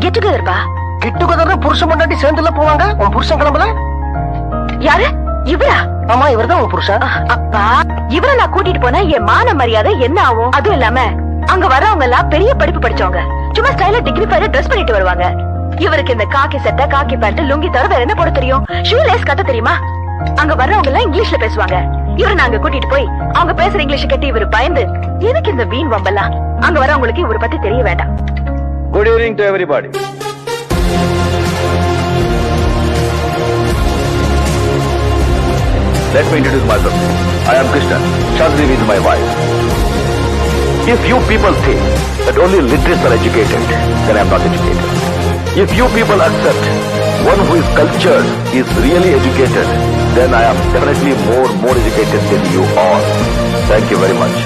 Get டுகெதர்ப்பா. Get together புருஷன் பொண்டாட்டி சேர்ந்துல போவாங்க. உன் புருஷன் கிளம்பல? யாரு? இவரா? ஆமா, இவர்தான் உன் புருஷன். அப்பா, இவரை நான் கூட்டிட்டு போனா என் மான மரியாதை என்ன ஆகும்? அதுவும் இல்லாம அங்க வர்றவங்க எல்லாம் பெரிய படிப்பு படிச்சவங்க. சும்மா ஸ்டைலா டிகிரிஃபைட ட்ரெஸ் பண்ணிட்டு வருவாங்க. இவருக்கு இந்த காக்கி சட்டை, காக்கி பேண்ட், லுங்கி தவிர வேற என்ன போட தெரியும்? ஷூ லேஸ் கட்ட தெரியுமா? அங்க வர்றவங்க எல்லாம் இங்கிலீஷ்ல பேசுவாங்க. இவரை நாங்க கூட்டிட்டு போய் அவங்க பேசுற இங்கிலீஷ் கட்டி இவரு பயந்து எதுக்கு இந்த வீண் வம்பெல்லாம்? அங்க வரவங்களுக்கு இவரை பத்தி தெரிய வேண்டாம். Good evening to everybody. Let me introduce myself. I am Krishna. Chandri is my wife. If you people think that only literates are educated, then I am not educated. If you people accept one who is cultured is really educated, then I am definitely more educated than you all. Thank you very much.